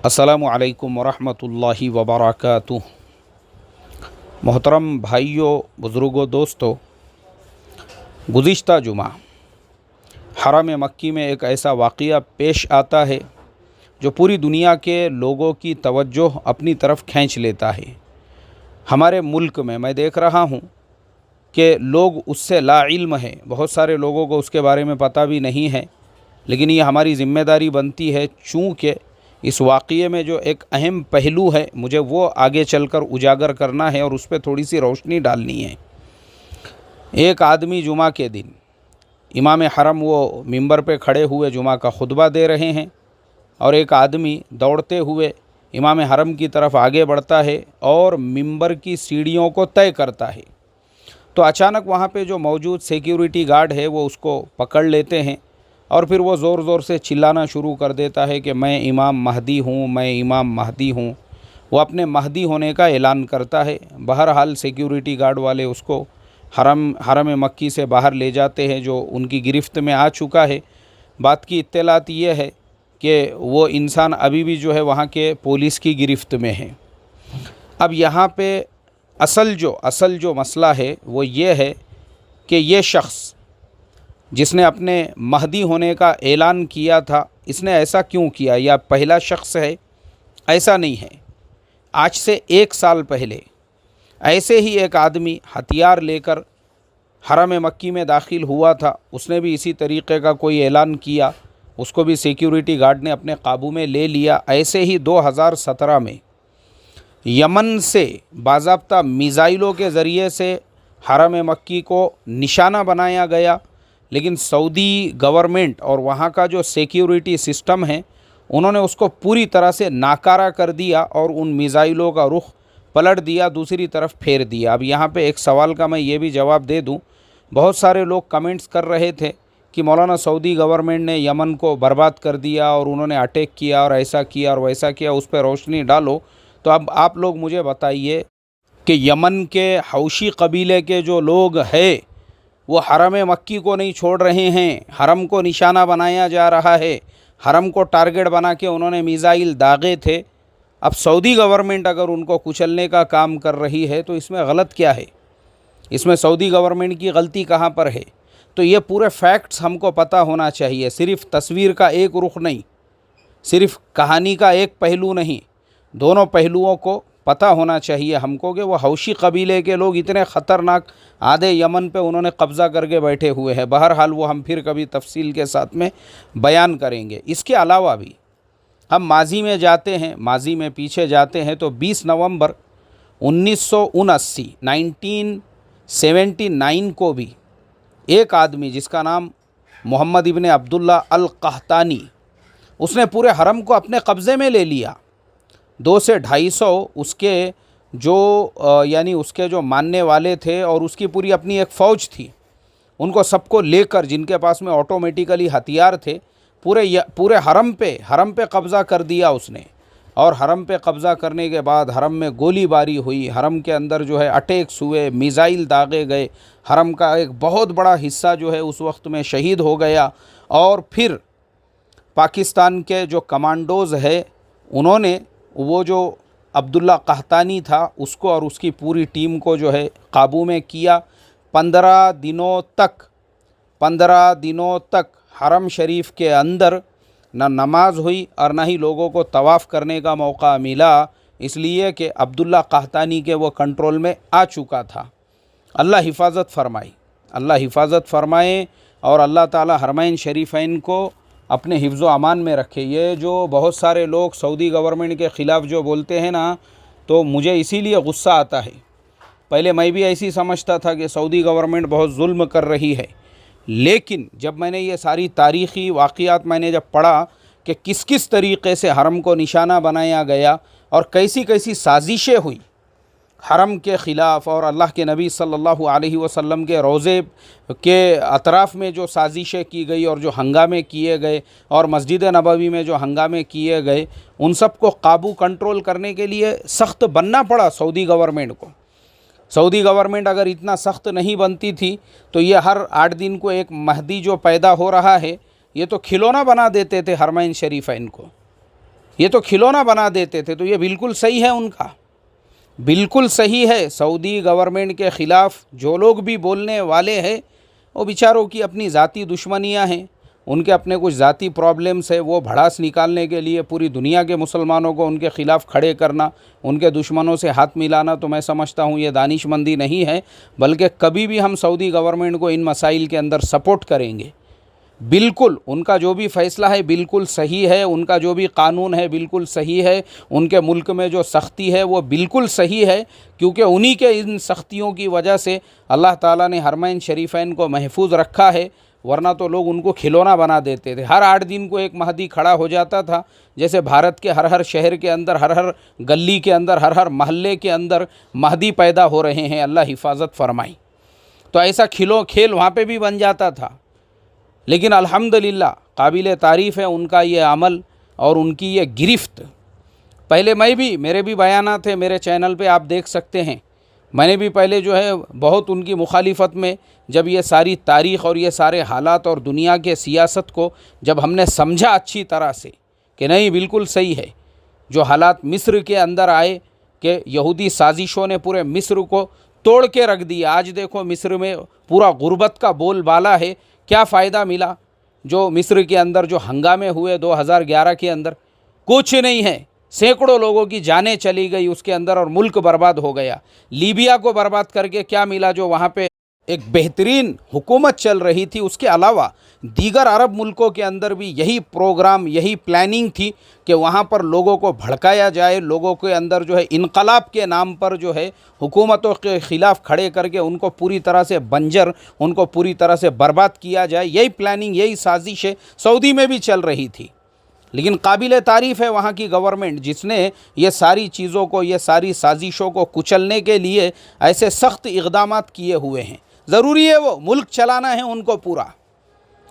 अस्सलामु अलैकुम वरहमतुल्लाहि वबरकातुह। मोहतरम भाइयों, बुज़ुर्गों, दोस्तों, गुज़िश्ता जुमा हरम मक्की में एक ऐसा वाक़या पेश आता है जो पूरी दुनिया के लोगों की तवज्जो अपनी तरफ खींच लेता है। हमारे मुल्क में मैं देख रहा हूँ कि लोग उससे लाइल्म हैं, बहुत सारे लोगों को उसके बारे में पता भी नहीं है, लेकिन ये हमारी ज़िम्मेदारी बनती है, चूँकि इस वाक़ये में जो एक अहम पहलू है मुझे वो आगे चलकर उजागर करना है और उस पर थोड़ी सी रोशनी डालनी है। एक आदमी जुमा के दिन इमाम हरम वो मिंबर पे खड़े हुए जुमा का खुतबा दे रहे हैं और एक आदमी दौड़ते हुए इमाम हरम की तरफ आगे बढ़ता है और मिंबर की सीढ़ियों को तय करता है। तो अचानक वहाँ पे जो मौजूद सिक्योरिटी गार्ड है वो उसको पकड़ लेते हैं और फिर वो ज़ोर ज़ोर से चिल्लाना शुरू कर देता है कि मैं इमाम महदी हूँ, मैं इमाम महदी हूँ। वो अपने महदी होने का ऐलान करता है। बहरहाल सिक्योरिटी गार्ड वाले उसको हरम मक्की से बाहर ले जाते हैं, जो उनकी गिरफ्त में आ चुका है। बात की इत्तलात ये है कि वो इंसान अभी भी जो है वहाँ के पुलिस की गिरफ्त में है। अब यहाँ पे असल जो मसला है वो ये है कि ये शख्स जिसने अपने महदी होने का ऐलान किया था, इसने ऐसा क्यों किया? या पहला शख्स है? ऐसा नहीं है। आज से 1 साल पहले ऐसे ही एक आदमी हथियार लेकर हरम मक्की में दाखिल हुआ था। उसने भी इसी तरीक़े का कोई ऐलान किया, उसको भी सिक्योरिटी गार्ड ने अपने काबू में ले लिया। ऐसे ही 2017 में यमन से बाज़ाब्ता मिज़ाइलों के ज़रिए से हरम मक्की को निशाना बनाया गया, लेकिन सऊदी गवर्नमेंट और वहाँ का जो सिक्योरिटी सिस्टम है उन्होंने उसको पूरी तरह से नाकारा कर दिया और उन मिज़ाइलों का रुख पलट दिया, दूसरी तरफ फेर दिया। अब यहाँ पे एक सवाल का मैं ये भी जवाब दे दूँ। बहुत सारे लोग कमेंट्स कर रहे थे कि मौलाना सऊदी गवर्नमेंट ने यमन को बर्बाद कर दिया और उन्होंने अटैक किया और ऐसा किया और वैसा किया, उस पर रोशनी डालो। तो अब आप लोग मुझे बताइए कि यमन के हौशी कबीले के जो लोग हैं वो हरम मक्की को नहीं छोड़ रहे हैं, हरम को निशाना बनाया जा रहा है, हरम को टारगेट बना के उन्होंने मिज़ाइल दागे थे। अब सऊदी गवर्नमेंट अगर उनको कुचलने का काम कर रही है तो इसमें गलत क्या है? इसमें सऊदी गवर्नमेंट की गलती कहाँ पर है? तो ये पूरे फैक्ट्स हमको पता होना चाहिए। सिर्फ़ तस्वीर का एक रुख नहीं, सिर्फ़ कहानी का एक पहलू नहीं, दोनों पहलुओं को पता होना चाहिए हमको कि वो हौशी कबीले के लोग इतने ख़तरनाक आधे यमन पे उन्होंने कब्ज़ा करके बैठे हुए हैं। बहरहाल वो हम फिर कभी तफसील के साथ में बयान करेंगे। इसके अलावा भी हम माजी में जाते हैं, माजी में पीछे जाते हैं तो 20 नवंबर 1979 को भी एक आदमी जिसका नाम मोहम्मद इब्न अब्दुल्ला अल कहतानी, उसने पूरे हरम को अपने कब्ज़े में ले लिया। 200 से 250 उसके यानी उसके जो मानने वाले थे और उसकी पूरी अपनी एक फ़ौज थी, उनको सबको लेकर, जिनके पास में ऑटोमेटिकली हथियार थे, पूरे हरम पे कब्ज़ा कर दिया उसने। और हरम पे कब्ज़ा करने के बाद हरम में गोलीबारी हुई, हरम के अंदर जो है अटैक्स हुए, मिज़ाइल दागे गए, हरम का एक बहुत बड़ा हिस्सा जो है उस वक्त में शहीद हो गया। और फिर पाकिस्तान के जो कमांडोज़ है उन्होंने वो जो अब्दुल्ला कहतानी था उसको और उसकी पूरी टीम को जो है काबू में किया। 15 दिनों तक हरम शरीफ के अंदर न नमाज हुई और न ही लोगों को तवाफ़ करने का मौका मिला, इसलिए कि अब्दुल्ला कहतानी के वो कंट्रोल में आ चुका था। अल्लाह हिफाजत फ़रमाए और अल्लाह ताला हरमैन शरीफ़ैन को अपने हिफ्ज़ व अमान में रखे। ये जो बहुत सारे लोग सऊदी गवर्नमेंट के ख़िलाफ़ जो बोलते हैं ना, तो मुझे इसीलिए गुस्सा आता है। पहले मैं भी ऐसी समझता था कि सऊदी गवर्नमेंट बहुत जुल्म कर रही है, लेकिन जब मैंने ये सारी तारीख़ी वाक़ियात मैंने जब पढ़ा कि किस किस तरीक़े से हरम को निशाना बनाया गया और कैसी कैसी साजिशें हुई हरम के ख़िलाफ़, और अल्लाह के नबी सल्लल्लाहु अलैहि वसल्लम के रोज़े के अतराफ़ में जो साजिशें की गई और जो हंगामे किए गए और मस्जिद नबवी में जो हंगामे किए गए, उन सब को काबू कंट्रोल करने के लिए सख्त बनना पड़ा सऊदी गवर्नमेंट को। सऊदी गवर्नमेंट अगर इतना सख्त नहीं बनती थी तो ये हर 8 दिन को एक महदी जो पैदा हो रहा है, ये तो खिलौना बना देते थे हरमैन शरीफैन को। یہ تو کھلونا بنا دیتے تھے، تو یہ بالکل صحیح ہے ان کا، بالکل صحیح ہے۔ سعودی گورنمنٹ کے خلاف جو لوگ بھی بولنے والے ہیں وہ بیچاروں کی اپنی ذاتی دشمنیاں ہیں، ان کے اپنے کچھ ذاتی پرابلمس ہے، وہ بھڑاس نکالنے کے لیے پوری دنیا کے مسلمانوں کو ان کے خلاف کھڑے کرنا، ان کے دشمنوں سے ہاتھ ملانا، تو میں سمجھتا ہوں یہ دانش مندی نہیں ہے، بلکہ کبھی بھی ہم سعودی گورنمنٹ کو ان مسائل کے اندر سپورٹ کریں گے۔ بالکل ان کا جو بھی فیصلہ ہے بالکل صحیح ہے، ان کا جو بھی قانون ہے بالکل صحیح ہے، ان کے ملک میں جو سختی ہے وہ بالکل صحیح ہے، کیونکہ انہی کے ان سختیوں کی وجہ سے اللہ تعالیٰ نے حرمین شریفین کو محفوظ رکھا ہے، ورنہ تو لوگ ان کو کھلونا بنا دیتے تھے۔ ہر 8 دن کو ایک مہدی کھڑا ہو جاتا تھا، جیسے بھارت کے ہر شہر کے اندر، ہر گلی کے اندر، ہر محلے کے اندر مہدی پیدا ہو رہے ہیں، اللہ حفاظت فرمائی۔ تو ایسا کھیل وہاں پہ بھی بن جاتا تھا، لیکن الحمدللہ قابل تعریف ہے ان کا یہ عمل اور ان کی یہ گرفت۔ پہلے میرے بھی بیانات ہیں میرے چینل پہ، آپ دیکھ سکتے ہیں، میں نے بھی پہلے جو ہے بہت ان کی مخالفت میں، جب یہ ساری تاریخ اور یہ سارے حالات اور دنیا کے سیاست کو جب ہم نے سمجھا اچھی طرح سے کہ نہیں بالکل صحیح ہے، جو حالات مصر کے اندر آئے کہ یہودی سازشوں نے پورے مصر کو توڑ کے رکھ دیا، آج دیکھو مصر میں پورا غربت کا بول بالا ہے، کیا فائدہ ملا؟ جو مصر کے اندر جو ہنگامے ہوئے 2011 کے اندر، کچھ نہیں ہے، سینکڑوں لوگوں کی جانیں چلی گئی اس کے اندر اور ملک برباد ہو گیا۔ لیبیا کو برباد کر کے کیا ملا؟ جو وہاں پہ ایک بہترین حکومت چل رہی تھی، اس کے علاوہ دیگر عرب ملکوں کے اندر بھی یہی پروگرام، یہی پلاننگ تھی کہ وہاں پر لوگوں کو بھڑکایا جائے، لوگوں کے اندر جو ہے انقلاب کے نام پر جو ہے حکومتوں کے خلاف کھڑے کر کے ان کو پوری طرح سے بنجر، ان کو پوری طرح سے برباد کیا جائے۔ یہی پلاننگ، یہی سازش سعودی میں بھی چل رہی تھی، لیکن قابل تعریف ہے وہاں کی گورنمنٹ جس نے یہ ساری چیزوں کو، یہ ساری سازشوں کو کچلنے کے لیے ایسے سخت اقدامات کیے ہوئے ہیں۔ ضروری ہے وہ ملک چلانا ہے ان کو پورا،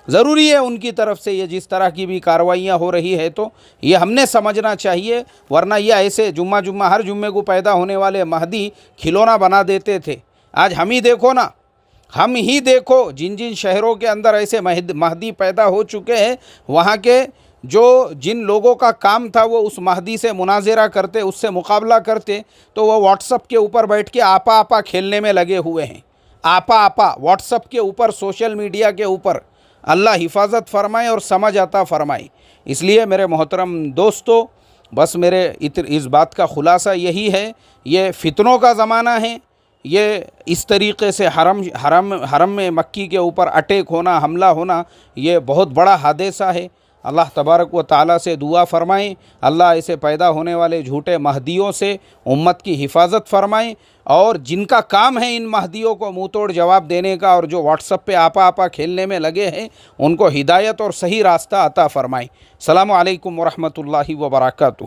ضروری ہے ان کی طرف سے یہ جس طرح کی بھی کارروائیاں ہو رہی ہے، تو یہ ہم نے سمجھنا چاہیے، ورنہ یہ ایسے جمعہ ہر جمعے کو پیدا ہونے والے مہدی کھلونا بنا دیتے تھے۔ آج ہم ہی دیکھو جن شہروں کے اندر ایسے مہدی پیدا ہو چکے ہیں، وہاں کے جن لوگوں کا کام تھا وہ اس مہدی سے مناظرہ کرتے، اس سے مقابلہ کرتے، تو وہ واٹس اپ کے اوپر بیٹھ کے آپا کھیلنے میں لگے ہوئے ہیں۔ آپا واٹس اپ کے اوپر، سوشل میڈیا کے اوپر، اللہ حفاظت فرمائے اور سمجھ عطا فرمائے۔ اس لیے میرے محترم دوستو، بس میرے اس بات کا خلاصہ یہی ہے، یہ فتنوں کا زمانہ ہے، یہ اس طریقے سے حرم میں مکی کے اوپر اٹیک ہونا، حملہ ہونا، یہ بہت بڑا حادثہ ہے۔ اللہ تبارک و تعالیٰ سے دعا فرمائیں، اللہ ایسے پیدا ہونے والے جھوٹے مہدیوں سے امت کی حفاظت فرمائیں، اور جن کا کام ہے ان مہدیوں کو منہ توڑ جواب دینے کا، اور جو واٹس اپ پہ آپا کھیلنے میں لگے ہیں، ان کو ہدایت اور صحیح راستہ عطا فرمائیں۔ السلام علیکم ورحمۃ اللہ وبرکاتہ۔